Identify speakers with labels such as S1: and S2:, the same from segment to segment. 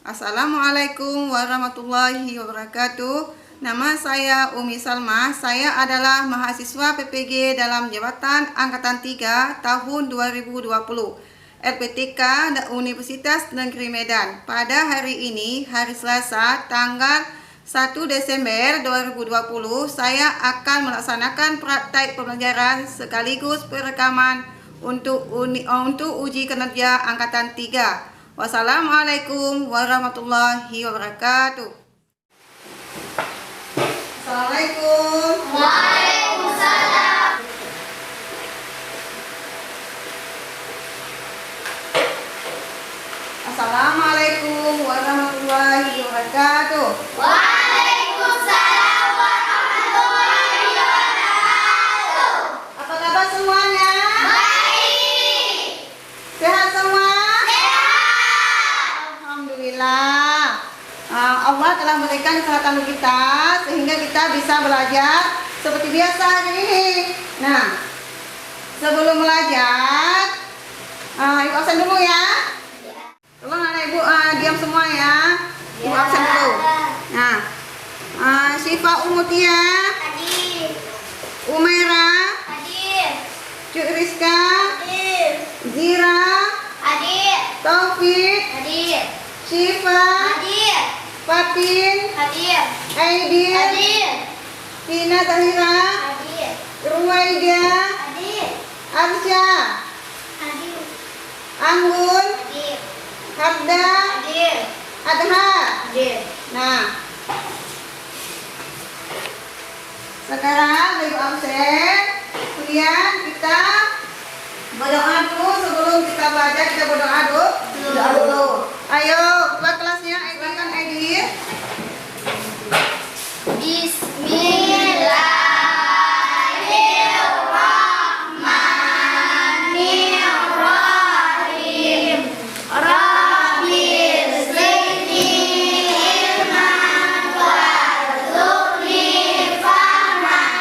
S1: Assalamualaikum warahmatullahi wabarakatuh. Nama saya Umi Salma. Saya adalah mahasiswa PPG dalam Jabatan Angkatan 3 tahun 2020 LPTK Universitas Negeri Medan. Pada hari ini, hari Selasa, tanggal 1 Desember 2020, saya akan melaksanakan praktik pembelajaran sekaligus perekaman untuk uji kinerja Angkatan 3. Wassalamualaikum warahmatullahi wabarakatuh. Assalamualaikum.
S2: Waalaikumsalam.
S1: Assalamualaikum warahmatullahi wabarakatuh.
S2: Waalaikumsalam warahmatullahi wabarakatuh.
S1: Apa kabar semuanya?
S2: Baik.
S1: Sehat semua?
S2: Sehat.
S1: Alhamdulillah. Allah telah memberikan kesehatan kita sehingga kita bisa belajar seperti biasa hari ini. Nah, sebelum belajar, Ibu absen dulu ya. Tolong anak Ibu diam semua ya. Ibu absen dulu. Nah, Syifa Umutia,
S2: Hadir.
S1: Umaira,
S2: Hadir.
S1: Cuk Rizka,
S2: Hadir.
S1: Zira,
S2: Hadir.
S1: Taufik,
S2: Hadir.
S1: Syifa,
S2: Hadir.
S1: Fatin,
S2: Hadir.
S1: Aidil,
S2: Hadir.
S1: Tina Tahira,
S2: Hadir.
S1: Ruwaida,
S2: Hadir.
S1: Arsya,
S2: Hadir.
S1: Anggun,
S2: Hadir.
S1: Habda,
S2: Hadir.
S1: Adha.
S2: Hadir.
S1: Nah, sekarang Ibu absen. Kemudian kita berdoa dulu sebelum kita belajar. Kita berdoa dulu. Doa dulu. Ayo, ketua kelasnya, silakan Aidil.
S2: Bismillahirrahmanirrahim. Rabbil zidni ilman warzuqni fahman.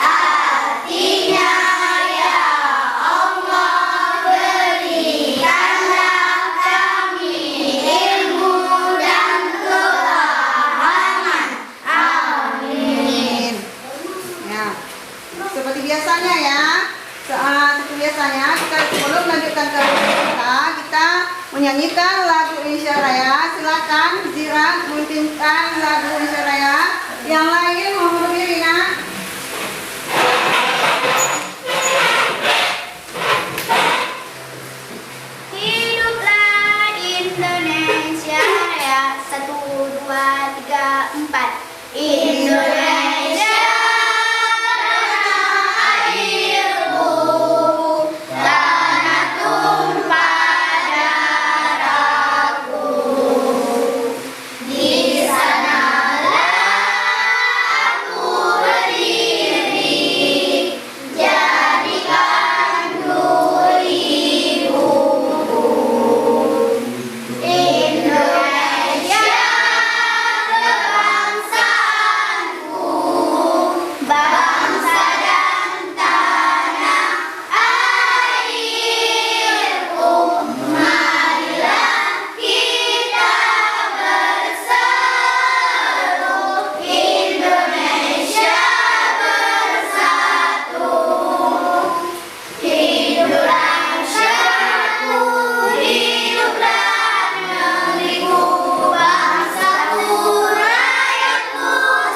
S2: Artinya ya Allah, berikanlah kami ilmu dan kepahaman. Amin.
S1: Ya, seperti biasanya ya. Seperti biasanya kita sebelum melanjutkan ke kita menyanyikan lagu Indonesia Raya. Silakan Zira melantunkan lagu Indonesia Raya. Yang lain mohon berdiri nak.
S2: Hiduplah Indonesia Raya. 1, 2, 3, 4. Indonesia tanah airku, tanah tumpah darahku. Di sanalah aku berdiri, jadikan ibuku. Indonesia kebangsaanku, bangsa dan tanah airku. Marilah kita berseru, Indonesia bersatu. Hiduplah syariatku, hiduplah negeriku, bangsaku, rakyatku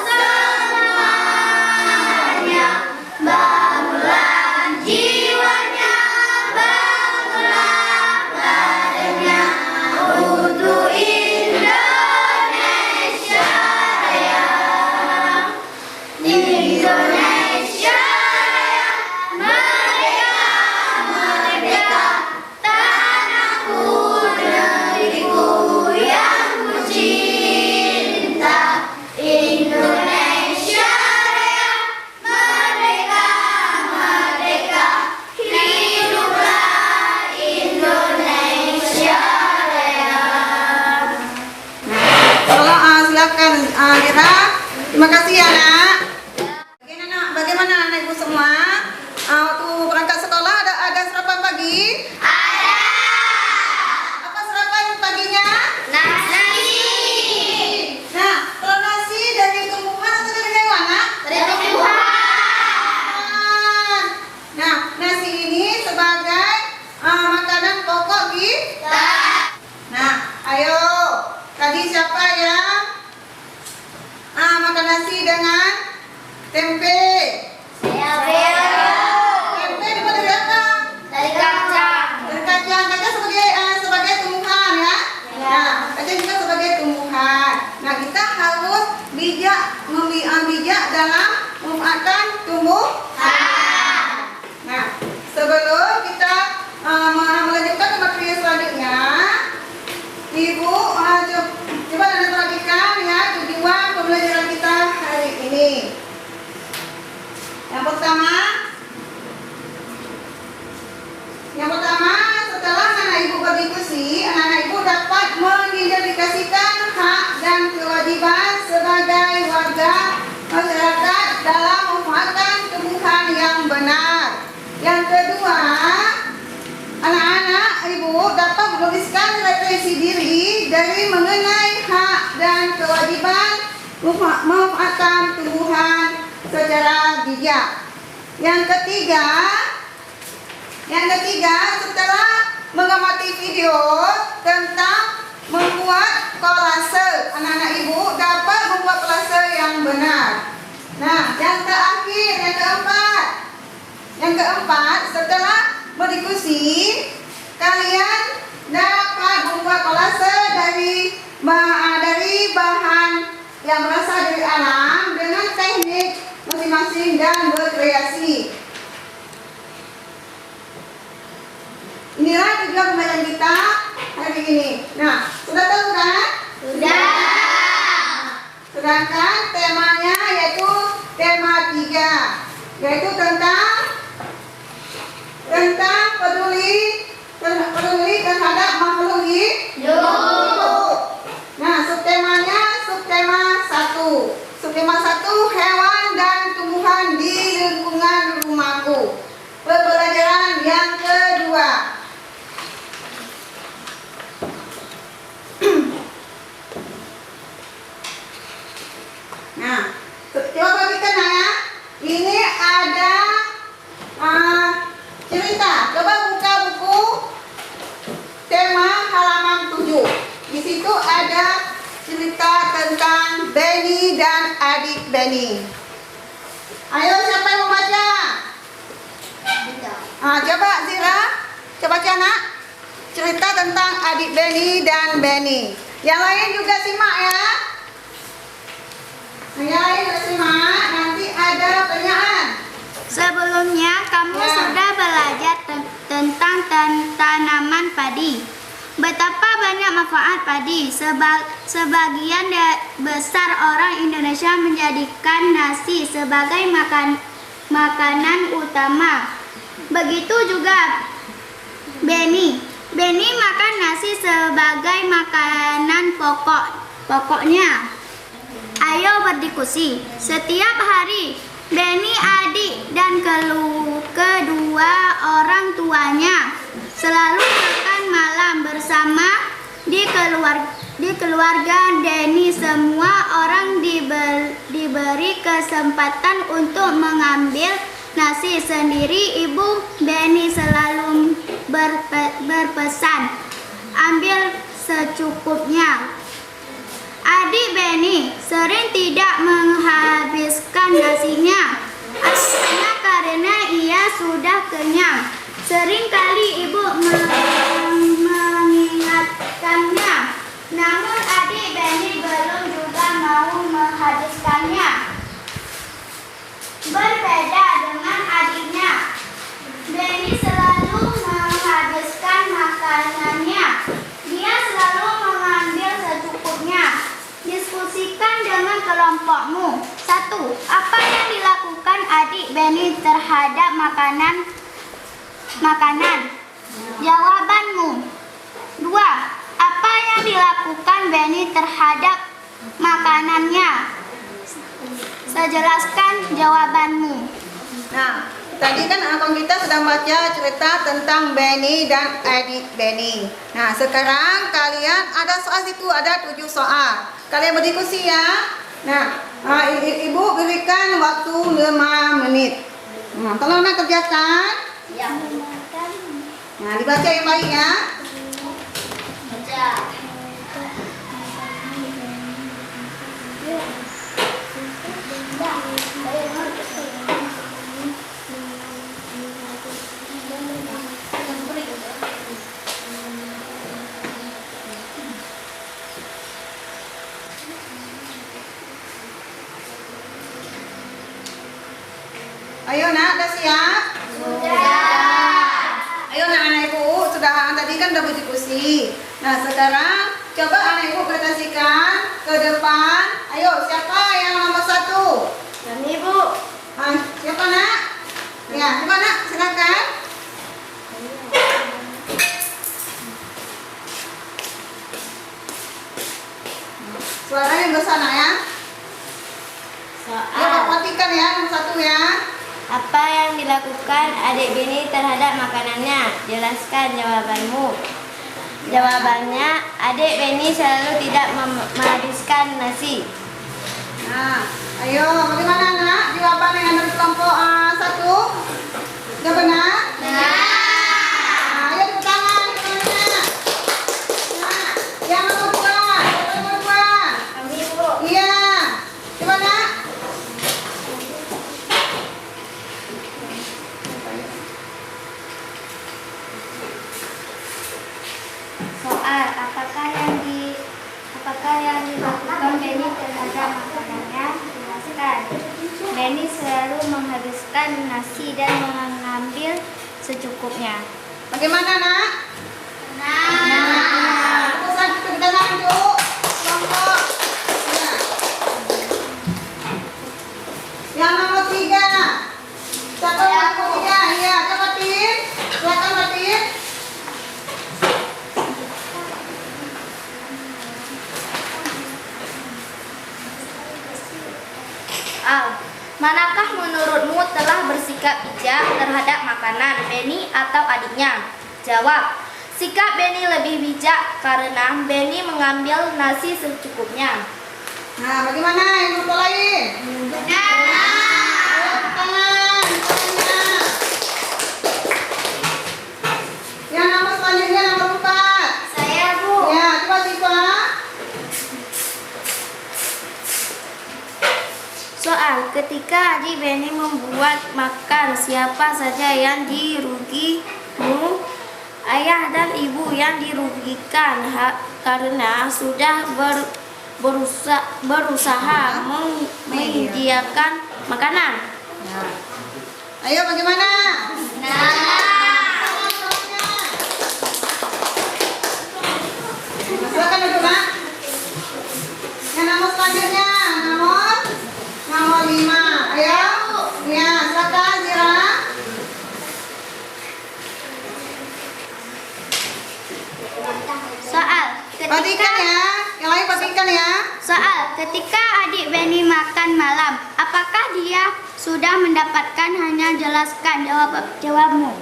S2: semuanya. Bangunlah jiwanya, bangunlah badannya untuk Indonesia Raya. Indonesia Raya, merdeka, merdeka, tanahku, negeriku yang ku cinta. Indonesia Raya, merdeka, merdeka, hiduplah Indonesia Raya.
S1: Tolong silakan Zira. Terima kasih ya nak. Bagaimana anak ibu semua? Waktu berangkat sekolah ada sarapan pagi?
S2: Ada
S1: Apa sarapan paginya?
S2: nasi
S1: Tadi siapa yang makan nasi dengan tempe?
S2: Saya.
S1: Tempe dibuat dari apa?
S2: Dari kacang.
S1: Dari kacang. Kacang sebagai tumbuhan ya.
S2: Ya.
S1: Nah, kacang juga sebagai tumbuhan. Nah, kita harus bijak dalam memanfaatkan tumbuhan. Nah, sebelum kita melanjutkan ke materi selanjutnya, Ibu coba Anda perhatikan ya tujuan pembelajaran kita hari ini. Yang pertama, setelah anak ibu berdiskusi, anak ibu dapat mengidentifikasikan hak dan kewajiban sebagai warga masyarakat dalam memanfaatkan tumbuhan yang benar. Yang kedua, anak-anak ibu dapat menuliskan refleksi diri dari mengenai hak dan kewajiban memanfaatkan tumbuhan secara bijak. Yang ketiga, setelah mengamati video tentang membuat kolase, anak-anak ibu dapat membuat kolase yang benar. Nah, yang keempat, setelah berdiskusi, kalian dapat membuat kolase dari bahan yang berasal dari alam dengan teknik masing-masing dan berkreasi. Inilah tujuan pembelajaran kita hari ini. Nah, sudah tahu kan?
S2: Sudah.
S1: Sedangkan temanya yaitu tema 3, yaitu tentang peduli terhadap makhluk hidup. Nah, subtema 1. Subtema 1, hewan dan tumbuhan di lingkungan rumahku. Pembelajaran yang kedua. Nah, coba perhatikan ya. Ini ada cerita. Coba buka buku tema halaman 7. Di situ ada cerita tentang Benny dan adik Benny. Ayo, siapa yang mau baca? Coba Zira, coba baca nak. Cerita tentang adik Benny dan Benny. Yang lain juga simak ya. Yang lain juga simak. Nanti ada pertanyaan.
S2: Sebelumnya kamu sudah belajar tentang tanaman padi. Betapa banyak manfaat padi. Sebagian besar orang Indonesia menjadikan nasi sebagai makanan utama. Begitu juga Benny. Benny makan nasi sebagai makanan pokoknya. Ayo berdiskusi. Setiap hari Benny, adik dan kedua orang tuanya selalu makan malam bersama di keluarga Benny. Semua orang diberi kesempatan untuk mengambil nasi sendiri. Ibu Benny selalu berpesan, ambil secukupnya. Adik Benny sering tidak menghabiskan nasinya, asalnya karena ia sudah kenyang. Seringkali ibu mengingatkannya, namun adik Benny belum juga mau menghabiskannya. Berbeda dengan adiknya, Benny selalu menghabiskan makanannya. Dia selalu mengambil secukupnya. Diskusikan dengan kelompokmu. 1. Apa yang dilakukan adik Benny terhadap makanan? Jawabanmu. 2. Apa yang dilakukan Benny terhadap makanannya? Sejelaskan jawabanmu.
S1: Nah, tadi kan abang kita sudah baca cerita tentang Benny dan adik Benny. Nah, sekarang kalian ada soal situ, ada 7 soal. Kalian berdiskusi ya. Nah, ibu berikan waktu 5 menit. Nah, tolong nak kerjakan.
S2: Ya.
S1: Nah, dibaca yang baik ya.
S2: Baca.
S1: Ayo nak, udah siap? Ayo nak anak ibu, sudah tadi kan udah berdiskusi. Nah sekarang coba anak ibu presentasikan ke depan. Ayo siapa yang nomor 1?
S2: Kami Bu.
S1: Siapa nak? Ya, coba nak silakan. Suaranya besar nak ya. Ya, perhatikan ya nomor 1 ya.
S2: Apa yang dilakukan adik Beni terhadap makanannya? Jelaskan jawabanmu. Jawabannya, adik Beni selalu tidak menghabiskan nasi.
S1: Nah, ayo bagaimana nak jawaban yang ada di kelompok 1? Sudah benar? Benar. Nah, ayo tepuk tangan semuanya. Nah, yang nomor 2, yang nomor 2.
S2: Kami Bu.
S1: Iya. Coba nak.
S2: Soal, apakah yang dilakukan Beni terhadap makanannya? Jelaskan. Beni selalu menghabiskan nasi dan mengambil secukupnya.
S1: Bagaimana nak? Nah, pesan kita lanjut. Kelompok. Ya. Yang nomor 3. Siapa yang nomor 3? Iya, coba Tin. Silakan Mbak Tin.
S2: Manakah menurutmu telah bersikap bijak terhadap makanan Beni atau adiknya? Jawab, sikap Beni lebih bijak karena Beni mengambil nasi secukupnya.
S1: Nah, bagaimana yang nomor lain?
S2: Benar.
S1: Tangan, tangannya. Yang nomor selanjutnya nomor 4.
S2: Saya Bu.
S1: Ya, coba siswa.
S2: Soal, ketika adik Beni membuat makan, siapa saja yang dirugimu? Ayah dan ibu yang dirugikan karena sudah berusaha menyediakan makanan.
S1: Nah. Ayo bagaimana? Silakan duduk, Nak. Yang nomor selanjutnya, nomor 5. Ayo. Ya, silakan Zira.
S2: Soal,
S1: Perhatikan ya. Yang lain perhatikan ya.
S2: Soal, ketika adik Beni makan malam, apakah dia sudah mendapatkan? Hanya jelaskan jawabmu.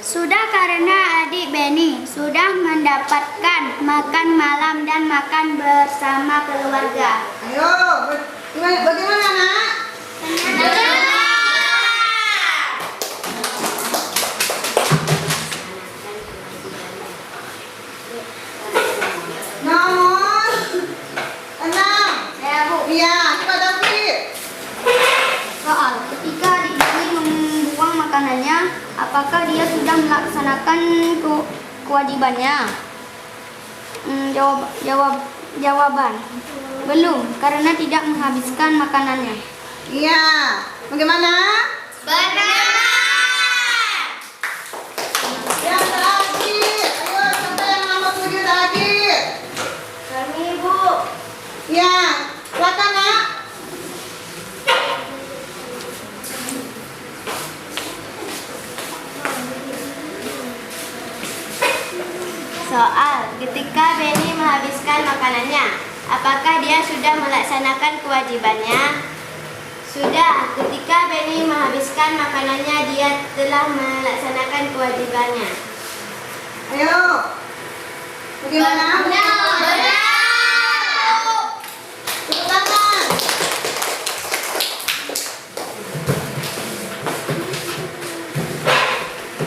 S2: Sudah, karena adik Beni sudah mendapatkan makan malam dan makan bersama keluarga.
S1: Ayo, bagaimana nak? Nomor 6.
S2: Saya Bu.
S1: Iya, coba David.
S2: Soal, ketika adik Beni membuang makanannya, apakah dia sudah melaksanakan kewajibannya? Jawaban, belum, karena tidak menghabiskan makanannya.
S1: Iya, bagaimana?
S2: Benar.
S1: Yang terakhir, ayo siapa yang nomor 7 terakhir?
S2: Kami Bu.
S1: Ya, silakan nak.
S2: Soal, ketika Beni menghabiskan makanannya, apakah dia sudah melaksanakan kewajibannya? Sudah, ketika Beni menghabiskan makanannya, dia telah melaksanakan kewajibannya.
S1: Ayo. Bagaimana?
S2: Benar.
S1: Tepuk tangan.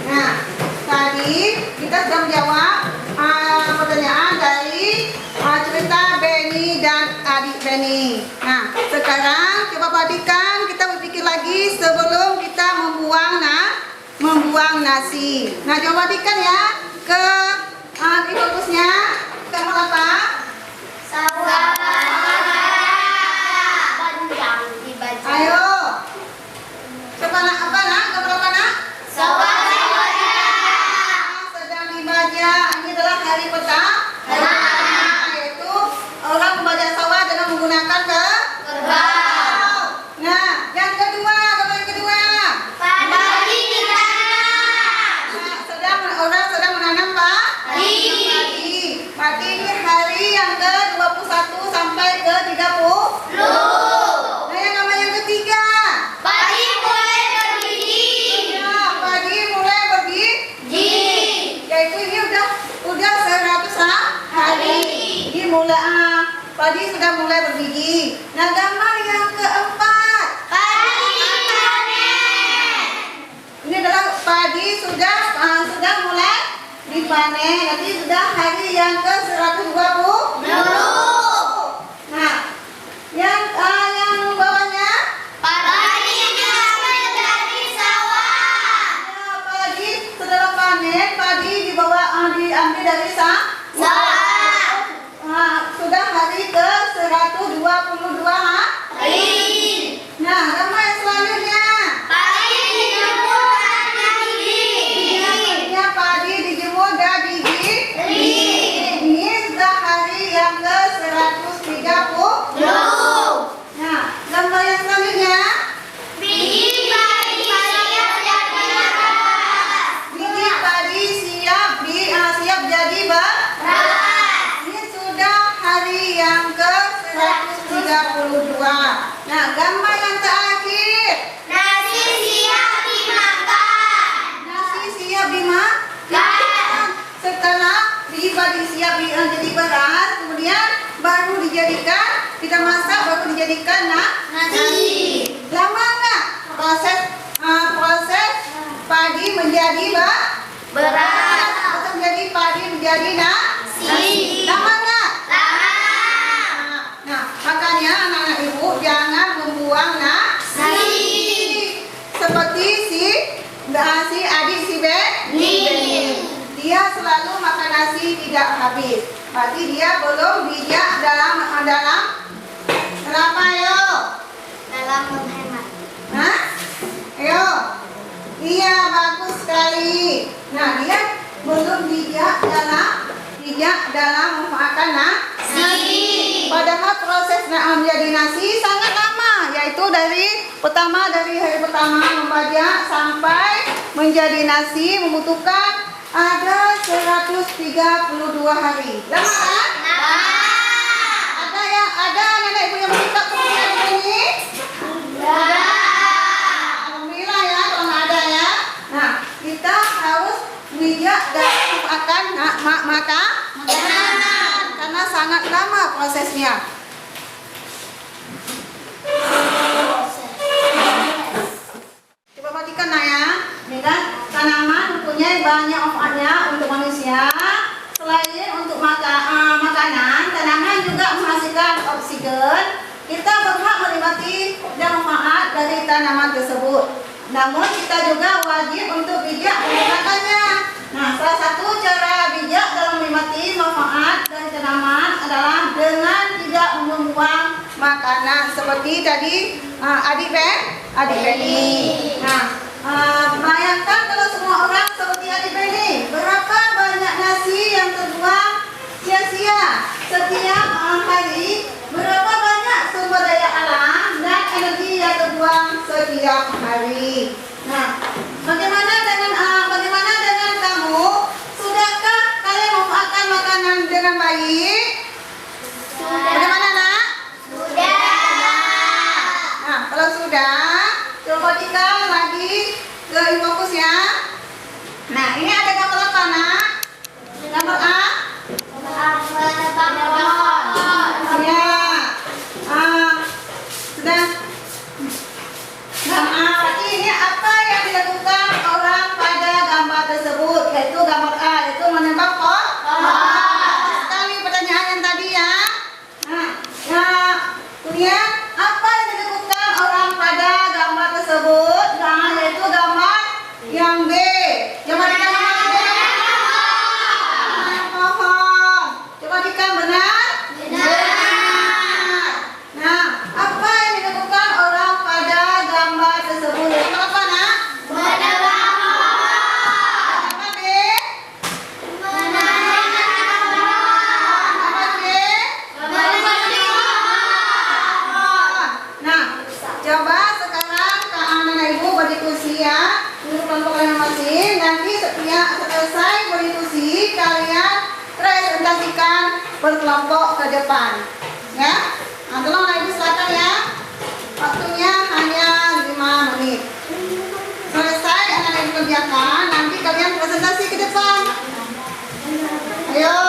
S1: Nah, tadi kita sudah menjawab pertanyaan dari cerita Beni dan adik Beni. Nah, sekarang coba perhatikan, kita berpikir lagi sebelum kita membuang nasi. Nah, coba perhatikan ya ke fokusnya. Kita mau apa?
S2: Panjang dibaca.
S1: Ayo. padi sudah mulai berbiji. Nah, gambar yang keempat. Ini adalah padi sudah mulai dipanen. Nanti sudah hari yang ke 120. Nah, yang bawahnya
S2: Padi dari sawah.
S1: nah, padi setelah panen, padi diambil dari
S2: Sawah.
S1: sudah hari ke 122 hari. Nah, gambar yang selanjutnya. Selanjutnya padi dijemur dan biji. Ini sudah hari yang ke 130. Nah, gambar yang selanjutnya. Biji padi siap jadi beras. Ini sudah hari yang ke 132. Nah, gambar yang terakhir. Nasi siap dimakan. Setelah biji padi siap jadi beras, kemudian baru dijadikan, kita masak baru dijadikan nasi. Lama nggak proses padi menjadi beras atau menjadi padi menjadi nasi? Lama nggak? Nah, makanya anak-anak ibu jangan membuang nasi. Seperti si adik si Benny. Dia selalu makan nasi tidak habis. Berarti dia belum bijak dalam apa yo?
S2: Dalam menghemat.
S1: Hah? Ayo. Iya, bagus sekali. Nah, dia belum bijak dalam memakan nasi. Padahal proses menjadi nasi sangat lama, yaitu dari hari pertama membajak sampai menjadi nasi membutuhkan ada 132 hari. Lama kan? Ada nenek ibu yang menikah kemudian ini? Alhamdulillah ya, kalau nggak ada ya. Nah, kita harus bijak dalam makanan karena sangat lama prosesnya. Coba perhatikan nah ya, ini kan tanaman mempunyai banyak manfaatnya untuk manusia. Selain untuk makanan, tanaman juga menghasilkan oksigen. Kita berhak menikmati dan manfaat dari tanaman tersebut. Namun kita juga wajib untuk bijak menggunakannya. Nah, salah satu cara bijak dalam menikmati manfaat dari tanaman adalah dengan tidak membuang makanan seperti tadi adik Benny. Nah, bayangkan kalau semua orang seperti adik Benny, berapa banyak nasi yang terbuang sia-sia setiap hari, berapa banyak sumber daya alam dan energi yang terbuang setiap hari. Nah, bagaimana dengan kamu? Sudahkah kalian memanfaatkan makanan dengan baik? Bagaimana nak? Nah, kalau sudah, coba perhatikan lagi ke fokus ya. Nah, ini ada gambar apa nak? Gambar A? Ya. Sudah. Nah, berarti ini apa yang dilakukan orang pada gambar tersebut? Yaitu gambar A, yaitu menembak pohon. Sekali pertanyaan yang tadi ya. Nah, kemudian apa yang dilakukan orang pada gambar tersebut? Nah, yaitu gambar yang B. Yang mana gambar B? Pohon. Coba dikatakan benar? Nah, apa yang dilakukan orang pada gambar tersebut? Yaitu apa nak? Apa B? Apa B? Nah, coba sekarang anak ibu berdiskusi ya, untuk kelompok masing-masing. Nanti setiap selesai berdiskusi, kalian presentasikan berkelompok ke depan, ya. Nah, tolong anak ibu silakan ya. Waktunya hanya 5 menit. Selesai anak ibu kerjakan, nanti kalian presentasi ke depan. Ayo.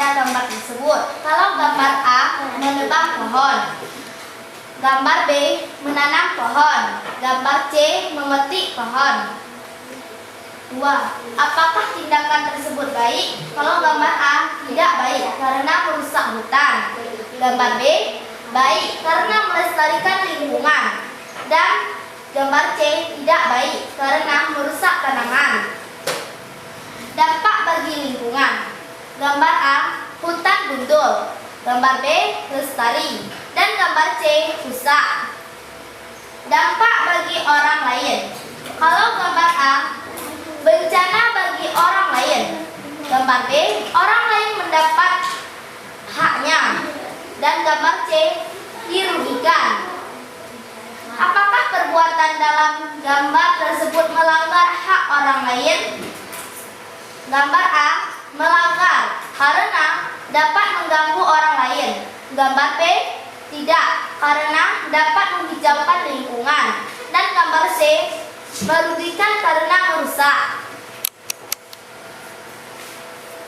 S2: pada gambar tersebut. Kalau gambar A menebang pohon, gambar B menanam pohon, gambar C memetik pohon. 2. Apakah tindakan tersebut baik? Kalau gambar A tidak baik karena merusak hutan. Gambar B baik karena melestarikan lingkungan. Dan gambar C tidak baik karena merusak tanaman. Dampak bagi lingkungan. Gambar A hutan gundul, gambar B lestari, dan gambar C rusak. Dampak bagi orang lain. Kalau gambar A bencana bagi orang lain, gambar B orang lain mendapat haknya, dan gambar C dirugikan. Apakah perbuatan dalam gambar tersebut melanggar hak orang lain? Gambar A melanggar karena dapat mengganggu orang lain. Gambar B tidak karena dapat menghijaukan lingkungan. Dan gambar C merugikan karena merusak.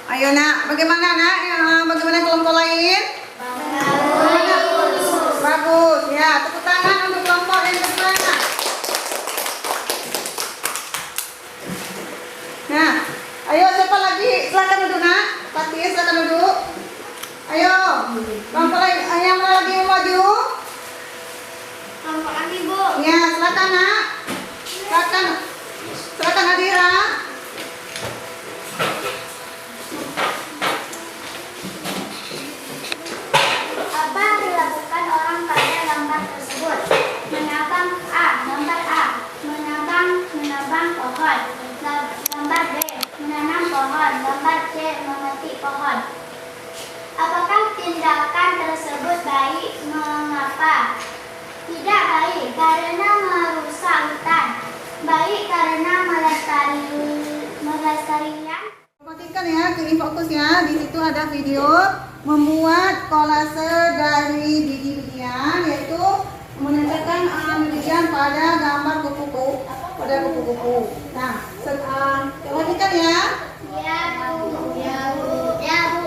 S1: Ayo nak, bagaimana nak? Bagaimana kelompok lain? Bagus. Ya, tepuk tangan untuk kelompok yang kedua. Nah, ayo siapa lagi? Silakan duduk nak. Fatih, silakan duduk. Ayo, kelompok lain. Yang mana lagi yang maju?
S2: Kelompok kami, Bu.
S1: Ya, silakan nak. Silakan Adira.
S2: Apa yang dilakukan orang pada gambar tersebut? Menabang A, gambar A, menabang pohon. Gambar B, menanam pohon. Gambar C, memetik pohon. Apakah tindakan tersebut baik? Mengapa? Tidak baik karena merusak hutan. Baik karena melestarikan.
S1: Perhatikan ya, klik fokus ya. Di situ ada video membuat kolase dari biji-bijian, yaitu menempelkan bijian pada gambar kupu-kupu. Nah, perhatikan ya.
S2: Ya, Bu. Ya, Bu. Ya, Bu.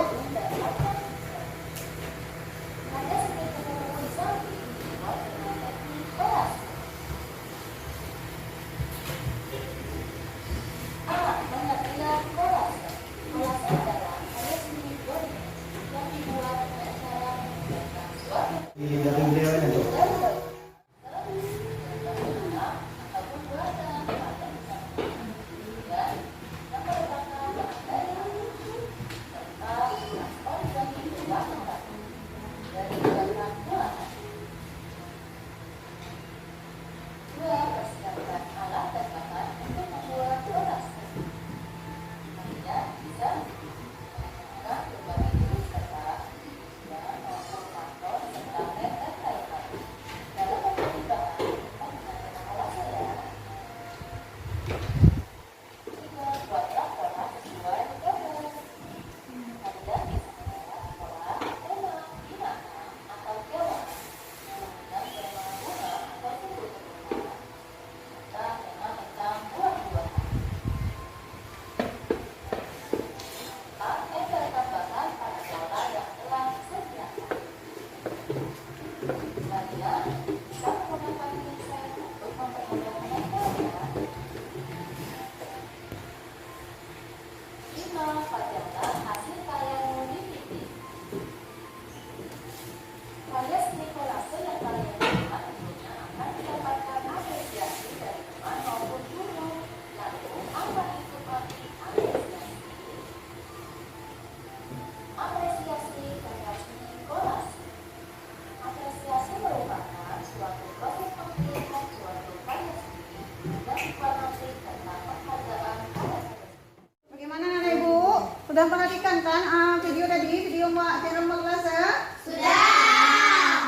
S1: Sudah perhatikan kan video tadi, video Mbak cara kelas ya?
S2: Sudah.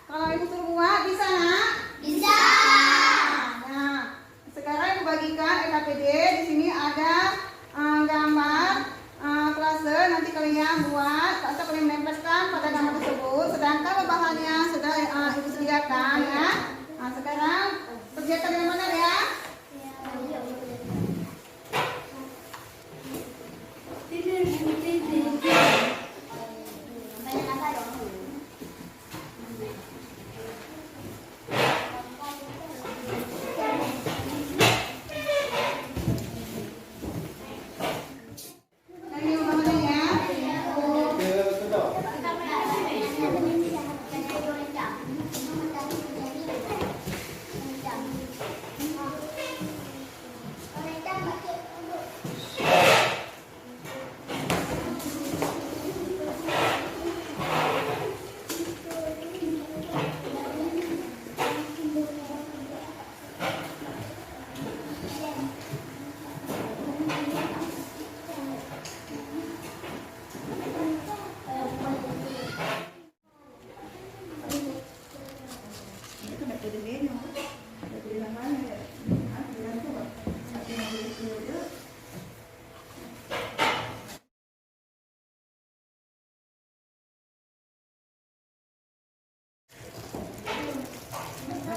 S1: Kalau Ibu suruh buat bisa nak?
S2: Bisa.
S1: Nah, sekarang Ibu bagikan LKPD. Di sini ada gambar klase. Nanti kalian buat, atau kalian menempelkan pada gambar tersebut. Sedangkan bahannya sudah Ibu sediakan ya. Nah, sekarang kerjakan dengan mana ya?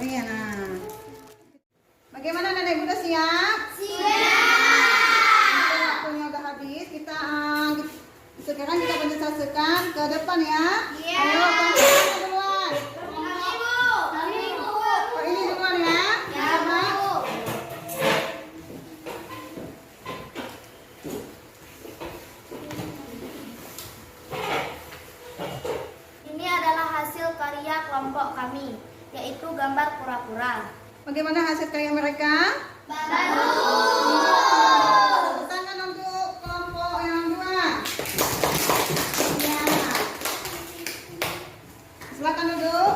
S1: Ini ya, nah. Bagaimana anak ibu udah siap? Waktunya udah habis. Kita sekarang kita konsentrasikan ke depan ya. Ayo, konsentrasi duluan. Oh, ini duluan ya. Coba.
S2: Ini adalah hasil karya kelompok kami, yaitu gambar kura-kura.
S1: Bagaimana hasil karya mereka?
S2: Bagus.
S1: Tepuk tangan untuk kelompok yang dua. Ya. Silakan duduk.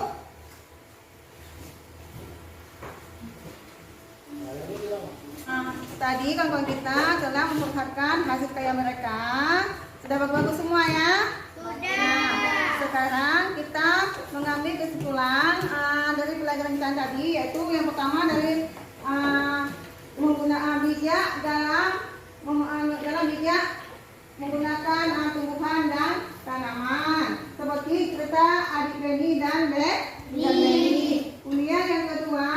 S1: Tadi kawan-kawan kita telah memperlihatkan hasil karya mereka. Sudah bagus-bagus semua ya? Nah, sekarang kita mengambil kesimpulan dari pelajaran kita tadi, yaitu yang pertama dari menggunakan bijak dalam bijak menggunakan tumbuhan dan tanaman, seperti cerita adik Benny dan Benny. Kemudian yang kedua,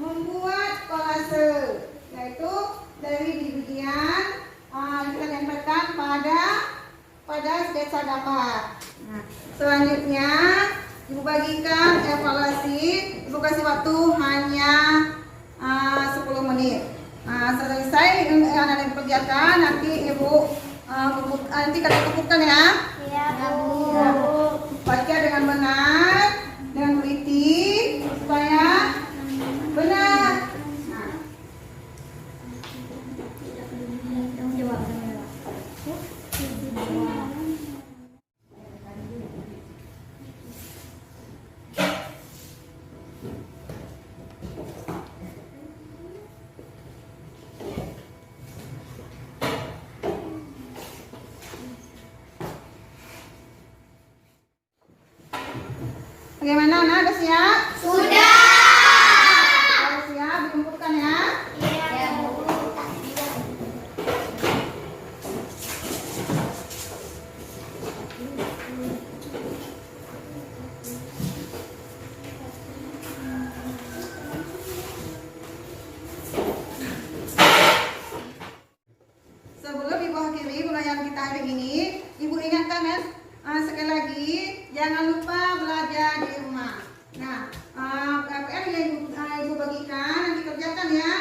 S1: membuat kolase, yaitu dari biji-bijian kita tempelkan pada sketsa gambar. Nah, selanjutnya ibu bagikan evaluasi, ibu kasih waktu hanya 10 menit. Selesai anak dikerjakan, nanti ibu nanti kalian kumpulkan ya.
S2: Iya, Bu.
S1: Ya. Baca dengan benar, dengan teliti supaya benar. Nah. Bagaimana anak? Udah siap?
S2: Sudah.
S1: Kalau siap dikumpulkan ya.
S2: Iya, Bu.
S1: Sebelum ibu akhiri belajar kita hari ini, ibu ingatkan ya, sekali lagi jangan lupa belajar di rumah. Nah, PR yang ibu bagikan dikerjakan ya.